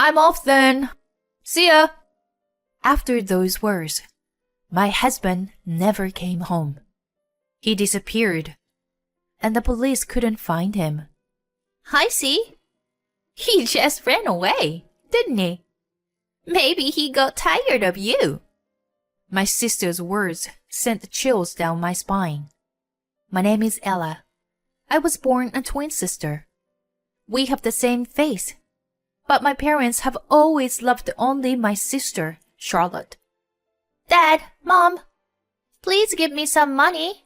I'm off then. See ya. After those words, my husband never came home. He disappeared, and the police couldn't find him. I see. He just ran away, didn't he? Maybe he got tired of you. My sister's words sent chills down my spine. My name is Ella. I was born a twin sister. We have the same face, but my parents have always loved only my sister, Charlotte. Dad, Mom, please give me some money.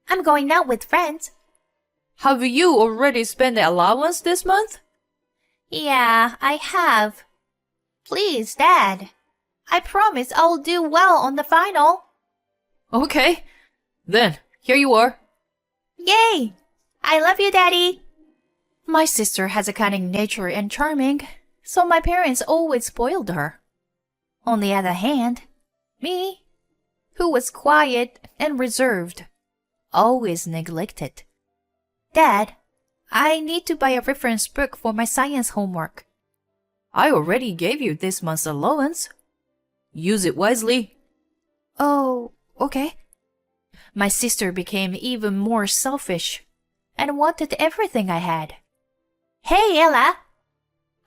I'm going out with friends. Have you already spent the allowance this month? Yeah, I have. Please, Dad. I promise I'll do well on the final. Okay. Then, here you are. Yay! I love you, Daddy. My sister has a cunning nature and charming, so my parents always spoiled her. On the other hand, me, who was quiet and reserved, always neglected. Dad, I need to buy a reference book for my science homework. I already gave you this month's allowance. Use it wisely. Oh, okay. My sister became even more selfish and wanted everything I had. Hey, Ella.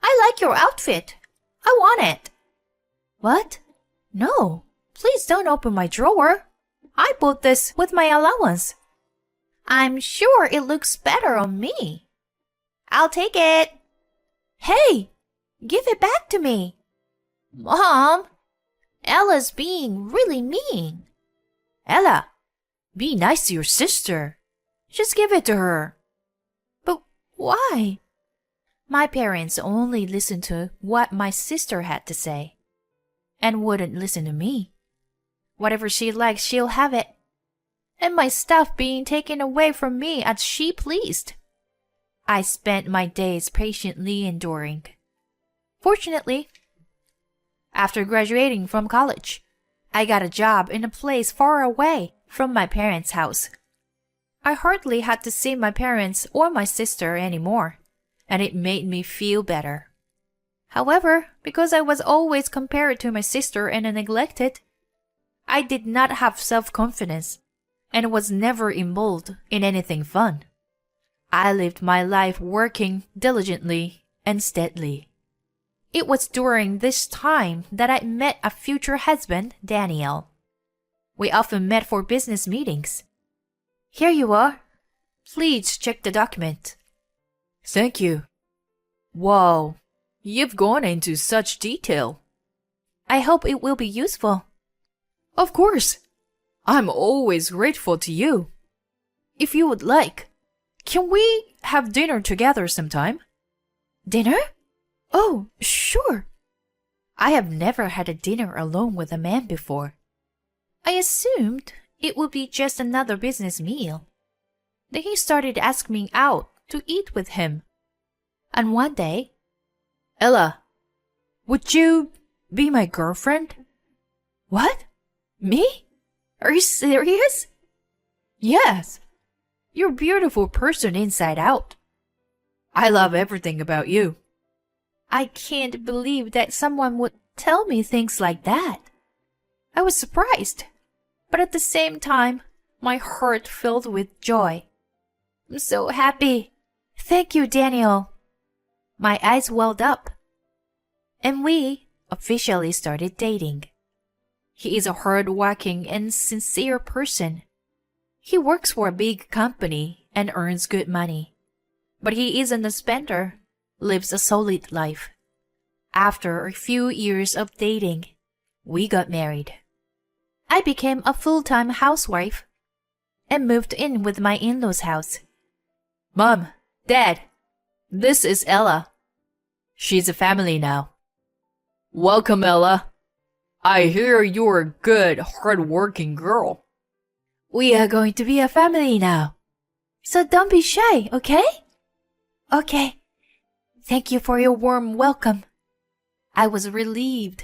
I like your outfit. I want it. What? No, please don't open my drawer. I bought this with my allowance. I'm sure it looks better on me. I'll take it. Hey, give it back to me. Mom, Ella's being really mean. Ella, be nice to your sister. Just give it to her. But why? My parents only listened to what my sister had to say and wouldn't listen to me. Whatever she likes, she'll have it. And my stuff being taken away from me as she pleased. I spent my days patiently enduring. Fortunately, after graduating from college, I got a job in a place far away from my parents' house. I hardly had to see my parents or my sister anymore, and it made me feel better. However, because I was always compared to my sister and neglected, I did not have self-confidence and was never involved in anything fun. I lived my life working diligently and steadily. It was during this time that I met a future husband, Daniel. We often met for business meetings. Here you are. Please check the document. Thank you. Wow, you've gone into such detail. I hope it will be useful. Of course. I'm always grateful to you. If you would like, can we have dinner together sometime? Dinner? Oh, sure. I have never had a dinner alone with a man before. I assumed it would be just another business meal. Then he started asking me out to eat with him. And one day, Ella, would you be my girlfriend? What? Me? Are you serious? Yes. You're a beautiful person inside out. I love everything about you. I can't believe that someone would tell me things like that. I was surprised, but at the same time, my heart filled with joy. I'm so happy. Thank you, Daniel. My eyes welled up, and we officially started dating. He is a hard-working and sincere person. He works for a big company and earns good money. But he isn't a spender, lives a solid life. After a few years of dating, we got married. I became a full-time housewife and moved in with my in-laws' house. Mom, Dad, this is Ella. She's a family now. Welcome, Ella. I hear you're a good, hard-working girl. We are going to be a family now. So don't be shy, okay? Okay. Thank you for your warm welcome. I was relieved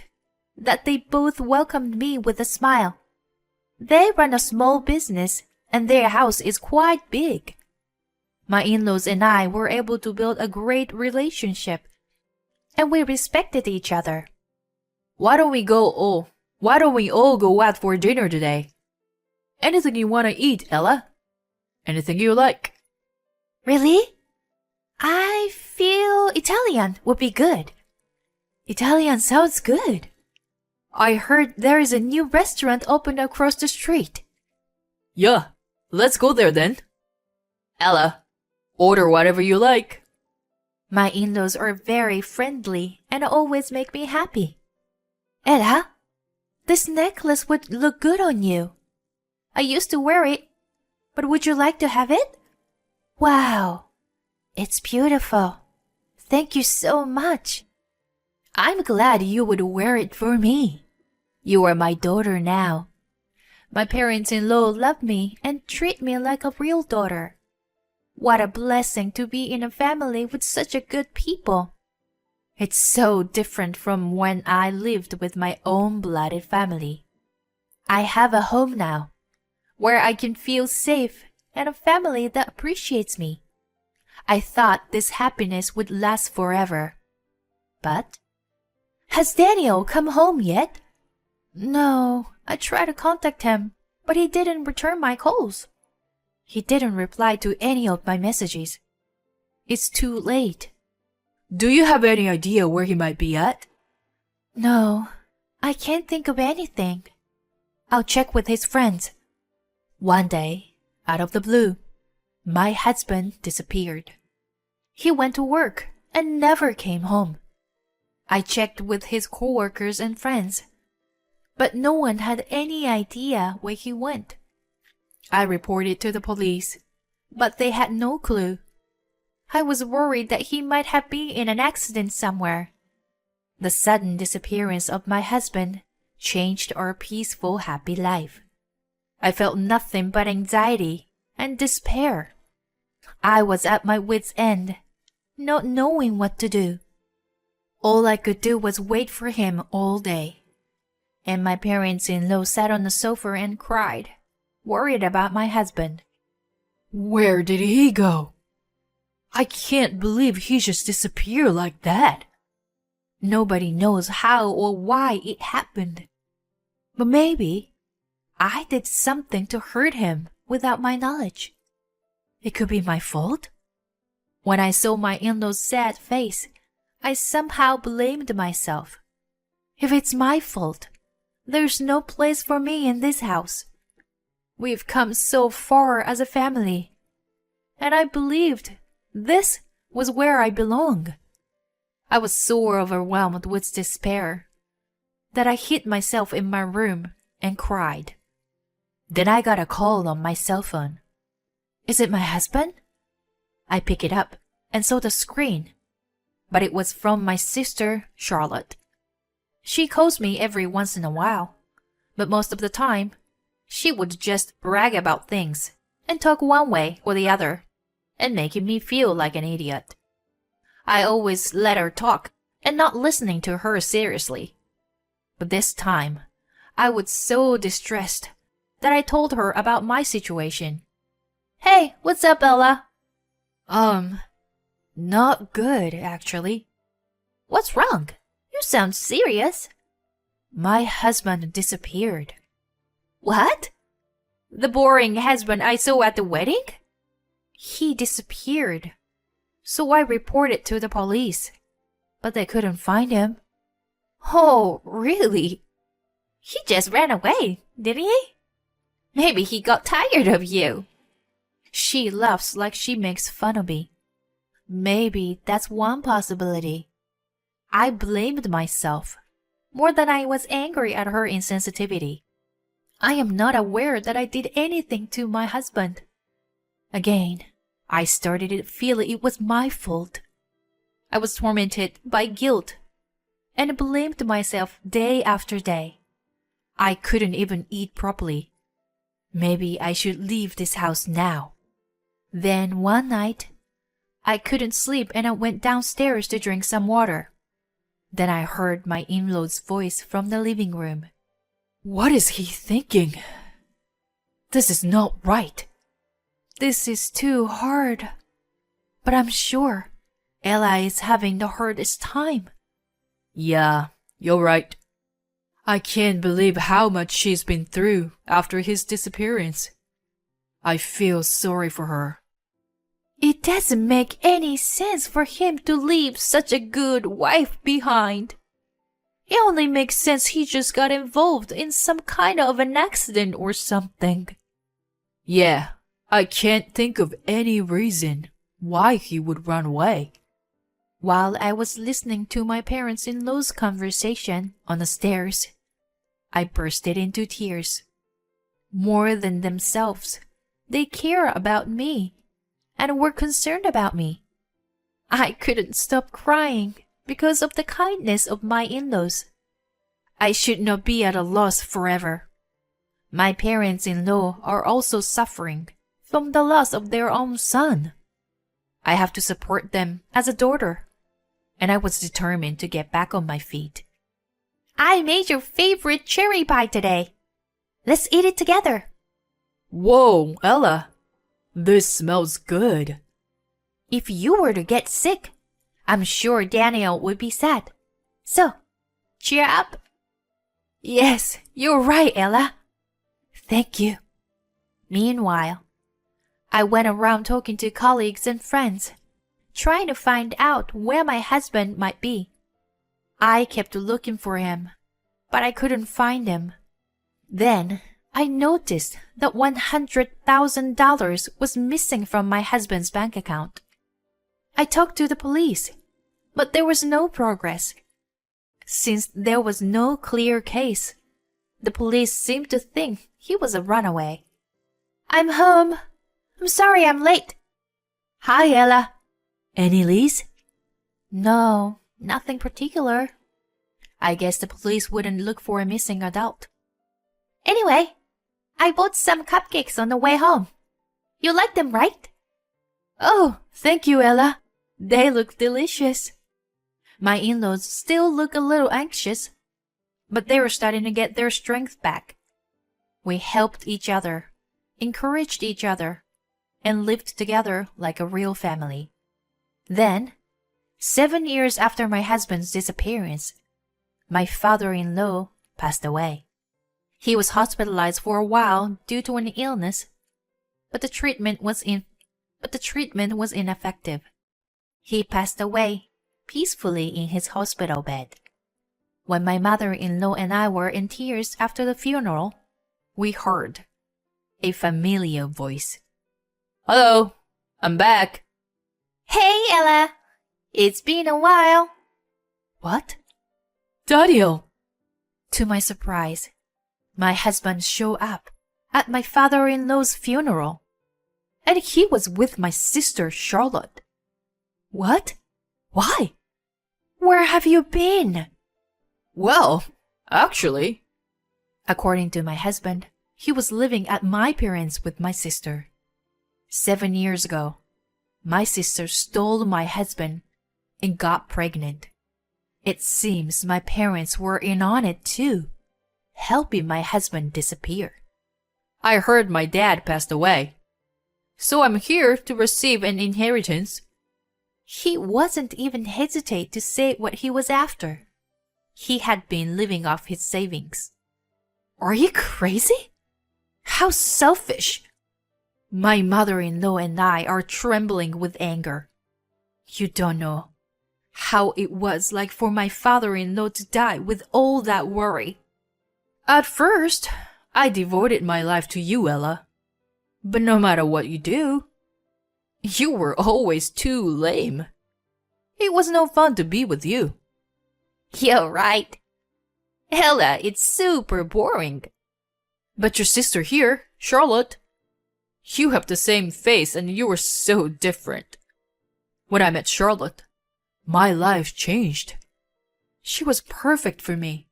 that they both welcomed me with a smile. They run a small business and their house is quite big. My in-laws and I were able to build a great relationship. and we respected each other. Why don't we all go out for dinner today? Anything you want to eat, Ella? Anything you like? Really? I feel Italian would be good. Italian sounds good. I heard there is a new restaurant opened across the street. Yeah, let's go there then. Ella, order whatever you like. My in-laws are very friendly and always make me happy. Ella, this necklace would look good on you. I used to wear it, but would you like to have it? Wow, it's beautiful. Thank you so much. I'm glad you would wear it for me. You are my daughter now. My parents-in-law love me and treat me like a real daughter. What a blessing to be in a family with such a good people. It's so different from when I lived with my own blooded family. I have a home now, where I can feel safe and a family that appreciates me. I thought this happiness would last forever. But, has Daniel come home yet? No, I tried to contact him, but he didn't return my calls. He didn't reply to any of my messages. It's too late. Do you have any idea where he might be at? No, I can't think of anything. I'll check with his friends. One day, out of the blue, my husband disappeared. He went to work and never came home. I checked with his coworkers and friends, but no one had any idea where he went. I reported to the police, but they had no clue. I was worried that he might have been in an accident somewhere. The sudden disappearance of my husband changed our peaceful, happy life. I felt nothing but anxiety and despair. I was at my wits' end, not knowing what to do. All I could do was wait for him all day. And my parents-in-law sat on the sofa and cried, worried about my husband. Where did he go? I can't believe he just disappeared like that. Nobody knows how or why it happened. But maybe I did something to hurt him without my knowledge. It could be my fault. When I saw my in-law's sad face, I somehow blamed myself. If it's my fault, there's no place for me in this house. We've come so far as a family, and I believed this was where I belong. I was so overwhelmed with despair that I hid myself in my room and cried. Then I got a call on my cell phone. Is it my husband? I picked it up and saw the screen, but it was from my sister, Charlotte. She calls me every once in a while, but most of the time, she would just brag about things and talk one way or the other and making me feel like an idiot. I always let her talk and not listening to her seriously. But this time, I was so distressed that I told her about my situation. Hey, what's up, Ella? Not good, actually. What's wrong? You sound serious. My husband disappeared. What? The boring husband I saw at the wedding? He disappeared. So I reported to the police, but they couldn't find him. Oh, really? He just ran away, didn't he? Maybe he got tired of you. She laughs like she makes fun of me. Maybe that's one possibility. I blamed myself more than I was angry at her insensitivity. I am not aware that I did anything to my husband. Again, I started to feel it was my fault. I was tormented by guilt and blamed myself day after day. I couldn't even eat properly. Maybe I should leave this house now. Then one night, I couldn't sleep and I went downstairs to drink some water. Then I heard my in-law's voice from the living room. What is he thinking? This is not right. This is too hard. But I'm sure Ella is having the hardest time. Yeah, you're right. I can't believe how much she's been through after his disappearance. I feel sorry for her. It doesn't make any sense for him to leave such a good wife behind. It only makes sense he just got involved in some kind of an accident or something. Yeah, I can't think of any reason why he would run away. While I was listening to my parents-in-law's conversation on the stairs, I bursted into tears. More than themselves, they care about me and were concerned about me. I couldn't stop crying because of the kindness of my in-laws. I should not be at a loss forever. My parents-in-law are also suffering from the loss of their own son. I have to support them as a daughter, and I was determined to get back on my feet. I made your favorite cherry pie today. Let's eat it together. Whoa, Ella. This smells good. If you were to get sick, I'm sure Daniel would be sad. So, cheer up. Yes, you're right, Ella. Thank you. Meanwhile, I went around talking to colleagues and friends, trying to find out where my husband might be. I kept looking for him, but I couldn't find him. Then I noticed that $100,000 was missing from my husband's bank account. I talked to the police, but there was no progress. Since there was no clear case, the police seemed to think he was a runaway. I'm home. I'm sorry I'm late. Hi, Ella. Any leads? No, nothing particular. I guess the police wouldn't look for a missing adult. Anyway, I bought some cupcakes on the way home. You like them, right? Oh, thank you, Ella. They look delicious. My in-laws still look a little anxious, but they were starting to get their strength back. We helped each other, encouraged each other, and lived together like a real family. Then, 7 years after my husband's disappearance, my father-in-law passed away. He was hospitalized for a while due to an illness, but the treatment was ineffective. He passed away peacefully in his hospital bed. When my mother-in-law and I were in tears after the funeral, we heard a familiar voice. Hello, I'm back. Hey, Ella. It's been a while. What? Daniel. To my surprise, my husband showed up at my father-in-law's funeral, and he was with my sister Charlotte. What? Why? Where have you been? Well, actually, according to my husband, he was living at my parents' with my sister. 7 years ago, my sister stole my husband and got pregnant. It seems my parents were in on it too, helping my husband disappear. I heard my dad passed away, so I'm here to receive an inheritance. He wasn't even hesitate to say what he was after. He had been living off his savings. Are you crazy? How selfish! My mother-in-law and I are trembling with anger. You don't know how it was like for my father-in-law to die with all that worry. At first, I devoted my life to you, Ella. But no matter what you do, you were always too lame. It was no fun to be with you. You're right. Ella, it's super boring. But your sister here, Charlotte, you have the same face and you were so different. When I met Charlotte, my life changed. She was perfect for me.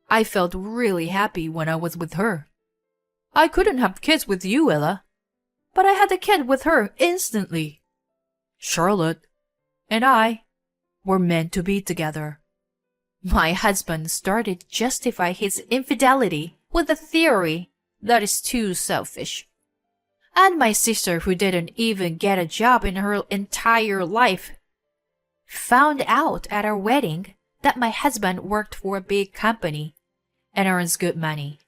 I felt really happy when I was with her. I couldn't have kids with you, Ella, but I had a kid with her instantly. Charlotte and I were meant to be together. My husband started to justify his infidelity with a theory that is too selfish. And my sister, who didn't even get a job in her entire life, found out at our wedding that my husband worked for a big company and earns good money,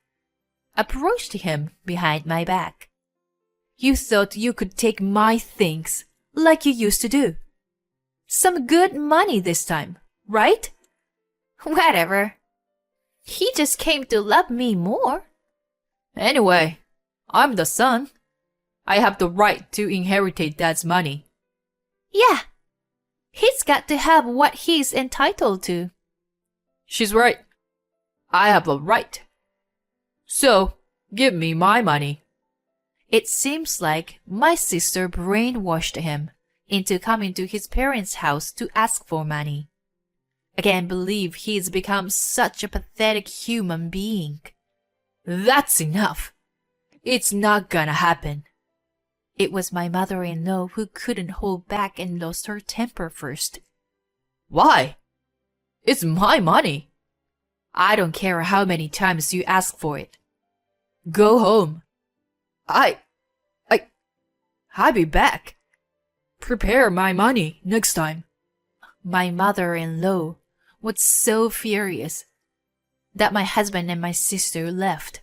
approached him behind my back. You thought you could take my things like you used to do. Some good money this time, right? Whatever. He just came to love me more. Anyway, I'm the son. I have the right to inherit Dad's money. Yeah. He's got to have what he's entitled to. She's right. I have a right. So, give me my money. It seems like my sister brainwashed him into coming to his parents' house to ask for money. I can't believe he's become such a pathetic human being. That's enough. It's not gonna happen. It was my mother-in-law who couldn't hold back and lost her temper first. Why? It's my money. I don't care how many times you ask for it. Go home. I'll be back. Prepare my money next time. My mother-in-law was so furious that my husband and my sister left.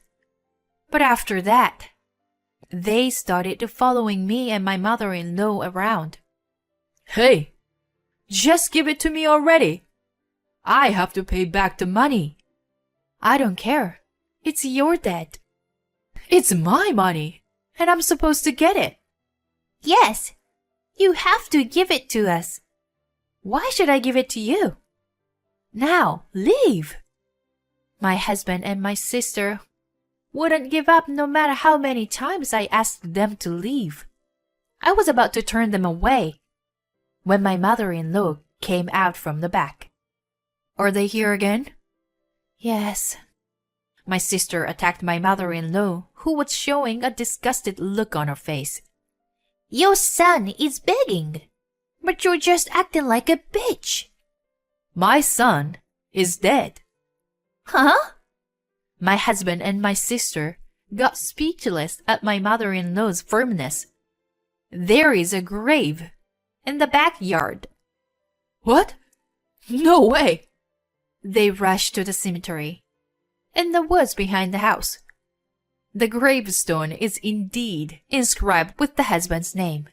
But after that, they started following me and my mother-in-law around. Hey, just give it to me already. I have to pay back the money. I don't care. It's your debt. It's my money, and I'm supposed to get it. Yes, you have to give it to us. Why should I give it to you? Now, leave. My husband and my sister wouldn't give up no matter how many times I asked them to leave. I was about to turn them away when my mother-in-law came out from the back. Are they here again? Yes. My sister attacked my mother-in-law, who was showing a disgusted look on her face. Your son is begging, but you're just acting like a bitch. My son is dead. Huh? My husband and my sister got speechless at my mother-in-law's firmness. There is a grave in the backyard. What? No way! They rushed to the cemetery, in the woods behind the house. The gravestone is indeed inscribed with the husband's name.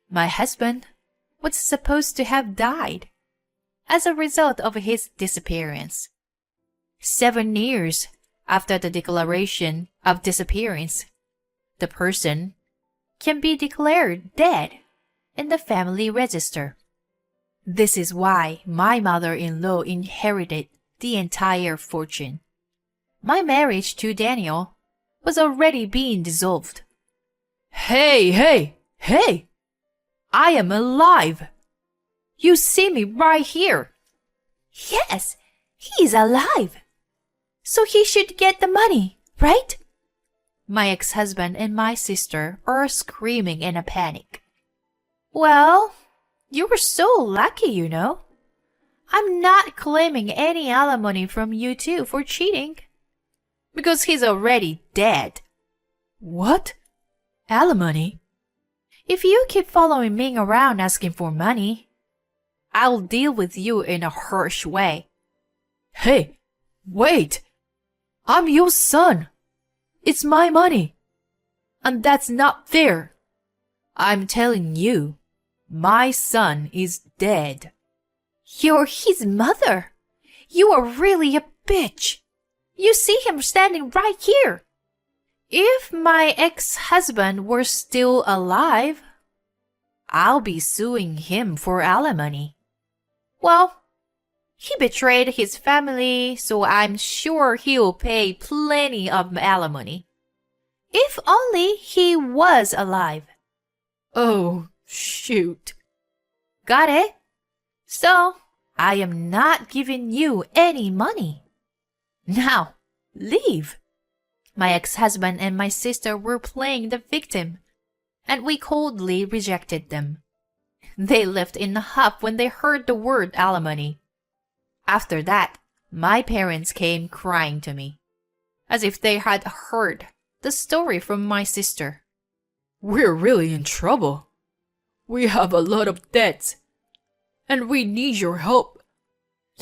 My husband was supposed to have died as a result of his disappearance. 7 years after the declaration of disappearance, the person can be declared dead in the family register. This is why my mother-in-law inherited the entire fortune. My marriage to Daniel was already being dissolved. Hey! I am alive! You see me right here. Yes, he's alive. So he should get the money, right? My ex-husband and my sister are screaming in a panic. Well, you were so lucky, you know. I'm not claiming any alimony from you two for cheating. Because he's already dead. What? Alimony? If you keep following me around asking for money, I'll deal with you in a harsh way. Hey, wait! I'm your son. It's my money. And that's not fair. I'm telling you, my son is dead. You're his mother. You are really a bitch. You see him standing right here. If my ex-husband were still alive, I'll be suing him for alimony. Well, he betrayed his family, so I'm sure he'll pay plenty of alimony. If only he was alive. Oh, shoot. Got it? So, I am not giving you any money. Now, leave. My ex-husband and my sister were playing the victim, and we coldly rejected them. They left in a huff when they heard the word alimony. After that, my parents came crying to me, as if they had heard the story from my sister. We're really in trouble. We have a lot of debts, and we need your help.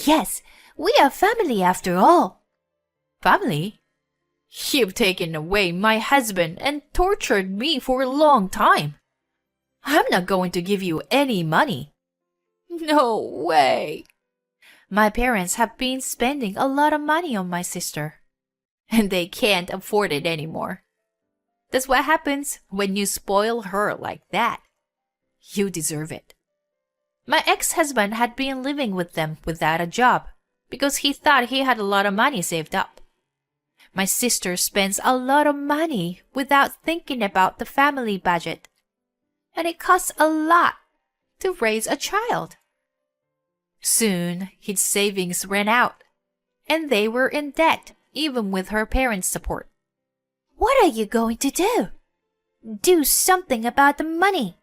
Yes, we are family after all. Family? You've taken away my husband and tortured me for a long time. I'm not going to give you any money. No way. My parents have been spending a lot of money on my sister, and they can't afford it anymore. That's what happens when you spoil her like that. You deserve it. My ex-husband had been living with them without a job because he thought he had a lot of money saved up. My sister spends a lot of money without thinking about the family budget, and it costs a lot to raise a child. Soon, his savings ran out, and they were in debt even with her parents' support. What are you going to do? Do something about the money.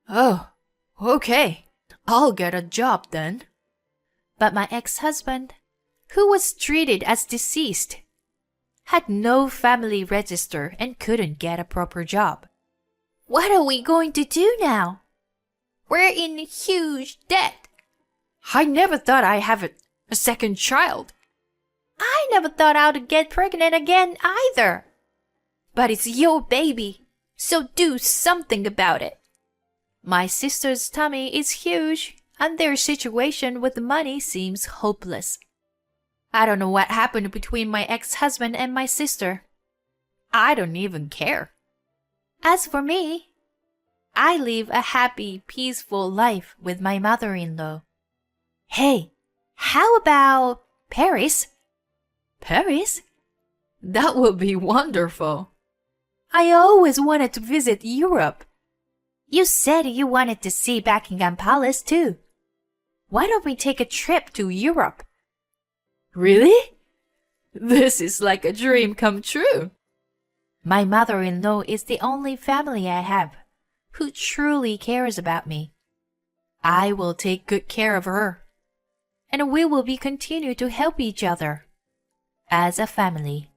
Oh, okay. I'll get a job then. But my ex-husband, who was treated as deceased, had no family register and couldn't get a proper job. What are we going to do now? We're in huge debt. I never thought I'd have a second child. I never thought I'd get pregnant again either. But it's your baby, so do something about it. My sister's tummy is huge, and their situation with the money seems hopeless. I don't know what happened between my ex-husband and my sister. I don't even care. As for me, I live a happy, peaceful life with my mother-in-law. Hey, how about Paris? Paris? That would be wonderful. I always wanted to visit Europe. You said you wanted to see Buckingham Palace too. Why don't we take a trip to Europe? Really? This is like a dream come true. My mother-in-law is the only family I have who truly cares about me. I will take good care of her, and we will continue to help each other as a family.